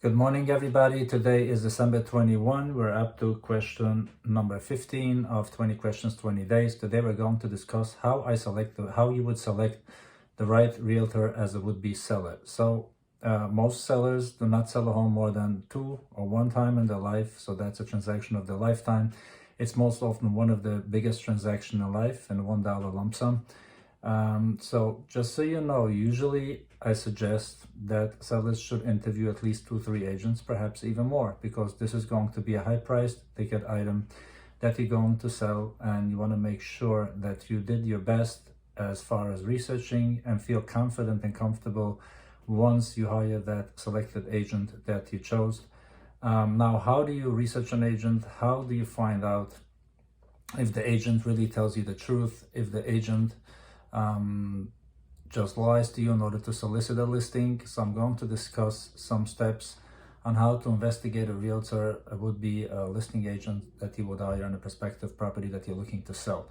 Good morning, everybody. Today is December 21. We're up to question number 15 of 20 questions, 20 days. Today we're going to discuss how you would select the right realtor as a would-be seller. So most sellers do not sell a home more than two or one time in their life. So that's a transaction of their lifetime. It's most often one of the biggest transactions in life and $1 lump sum. So just so you know, usually I suggest that sellers should interview at least 2-3 agents, perhaps even more, because this is going to be a high-priced ticket item that you're going to sell, and you want to make sure that you did your best as far as researching and feel confident and comfortable once you hire that selected agent that you chose. Now, how do you research an agent? How do you find out if the agent really tells you the truth, if the agent just lies to you in order to solicit a listing? So I'm going to discuss some steps on how to investigate a realtor, would-be a listing agent that you would hire on a prospective property that you're looking to sell.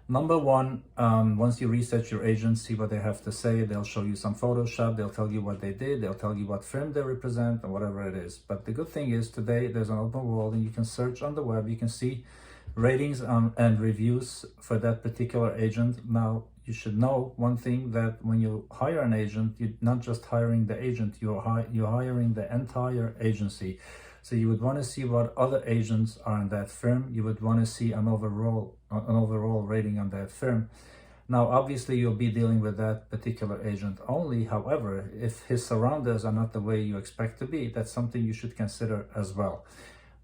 Number one, once you research your agent, see what they have to say. They'll show you some Photoshop, they'll tell you what they did, they'll tell you what firm they represent, and whatever it is. But the good thing is today there's an open world and you can search on the web, you can see ratings and reviews for that particular agent. Now, you should know one thing, that when you hire an agent, you're not just hiring the agent, you're hiring the entire agency. So you would want to see what other agents are in that firm. You would want to see an overall rating on that firm. Now, obviously, you'll be dealing with that particular agent only. However, if his surroundings are not the way you expect to be, that's something you should consider as well.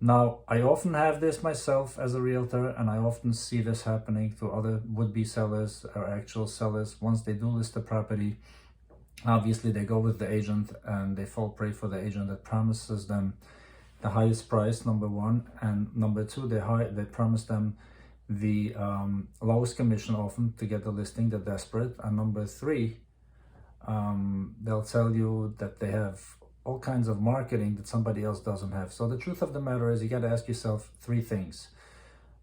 Now, I often have this myself as a realtor, and I often see this happening to other would-be sellers or actual sellers. Once they do list a property, obviously they go with the agent and they fall prey for the agent that promises them the highest price, number one, and number two, they promise them the lowest commission often to get the listing. They're desperate. And number three, they'll tell you that they have all kinds of marketing that somebody else doesn't have. So the truth of the matter is, you got to ask yourself three things.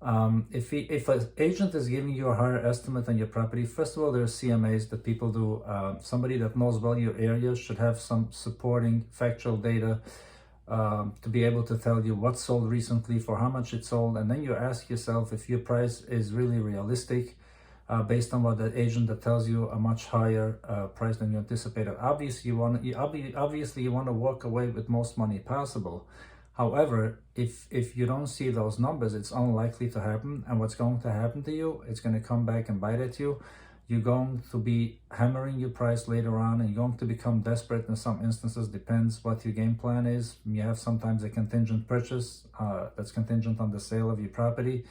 If an agent is giving you a higher estimate on your property, first of all, there are CMAs that people do. Somebody that knows well your area should have some supporting factual data to be able to tell you what sold recently, for how much it sold, and then you ask yourself if your price is really realistic. Based on what that agent that tells you a much higher price than you anticipated. Obviously, you want to walk away with most money possible. However, if you don't see those numbers, it's unlikely to happen. And what's going to happen to you, it's going to come back and bite at you. You're going to be hammering your price later on, and you're going to become desperate in some instances. Depends what your game plan is. You have sometimes a contingent purchase that's contingent on the sale of your property.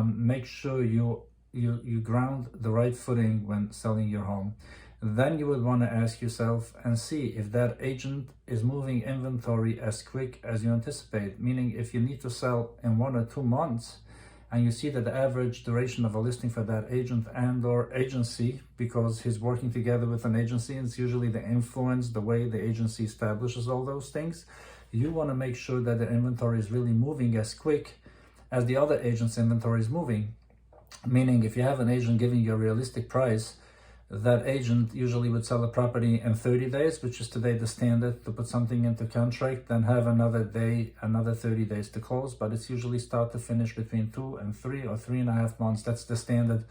Make sure you ground the right footing when selling your home. Then you would want to ask yourself and see if that agent is moving inventory as quick as you anticipate. Meaning, if you need to sell in 1 or 2 months and you see that the average duration of a listing for that agent and or agency, because he's working together with an agency, and it's usually the influence, the way the agency establishes all those things, you want to make sure that the inventory is really moving as quick as the other agent's inventory is moving. Meaning, if you have an agent giving you a realistic price, that agent usually would sell a property in 30 days, which is today the standard to put something into contract, then have another 30 days to close. But it's usually start to finish between 2 and 3 or 3.5 months. That's the standard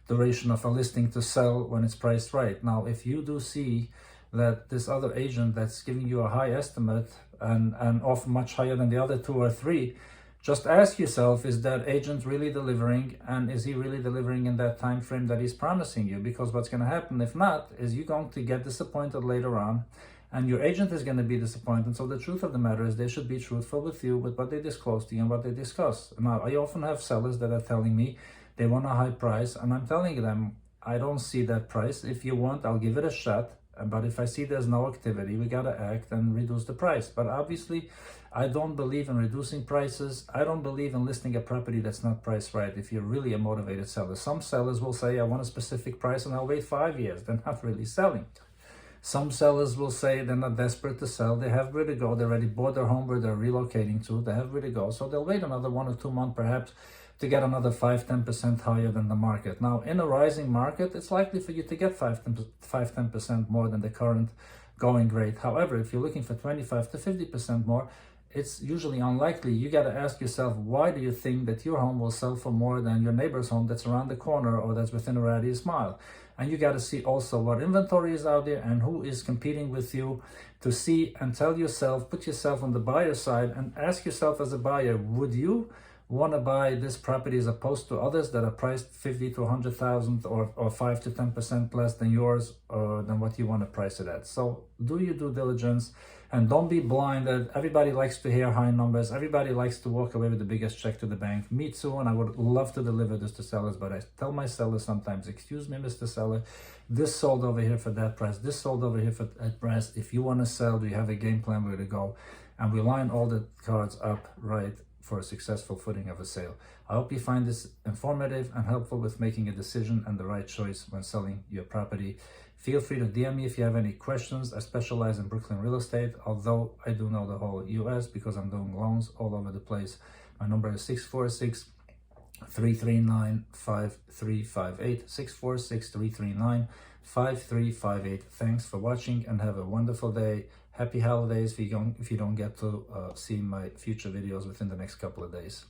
duration of a listing to sell when it's priced right. Now, if you do see that this other agent that's giving you a high estimate and often much higher than the other 2 or 3, just ask yourself, is that agent really delivering, and is he really delivering in that time frame that he's promising you? Because what's going to happen if not is you're going to get disappointed later on, and your agent is going to be disappointed. So the truth of the matter is, they should be truthful with you with what they disclose to you and what they discuss. Now, I often have sellers that are telling me they want a high price, and I'm telling them, I don't see that price. If you want, I'll give it a shot. But if I see there's no activity, we got to act and reduce the price. But obviously, I don't believe in reducing prices. I don't believe in listing a property that's not priced right if you're really a motivated seller. Some sellers will say, I want a specific price and I'll wait 5 years. They're not really selling. Some sellers will say they're not desperate to sell. They have where to go. They already bought their home where they're relocating to. They have where to go. So they'll wait another 1 or 2 months perhaps to get another 5-10% higher than the market. Now, in a rising market, it's likely for you to get 5-10% more than the current going great. However, if you're looking for 25 to 50% more, it's usually unlikely. You got to ask yourself, why do you think that your home will sell for more than your neighbor's home that's around the corner or that's within a radius mile? And you got to see also what inventory is out there and who is competing with you, to see and tell yourself, put yourself on the buyer side and ask yourself as a buyer, would you want to buy this property as opposed to others that are priced 50 to 100,000 or 5 to 10% less than yours, or than what you want to price it at? So do your due diligence and don't be blinded. Everybody likes to hear high numbers. Everybody likes to walk away with the biggest check to the bank. Me too, and I would love to deliver this to sellers, but I tell my sellers sometimes, excuse me, Mr. Seller, this sold over here for that price, this sold over here for that price. If you want to sell, do you have a game plan where to go? And we line all the cards up right for a successful footing of a sale. I hope you find this informative and helpful with making a decision and the right choice when selling your property. Feel free to DM me if you have any questions. I specialize in Brooklyn real estate, although I do know the whole US because I'm doing loans all over the place. My number is 646-339-5358, 646-339-5358. Thanks for watching and have a wonderful day. Happy holidays if you don't get to see my future videos within the next couple of days.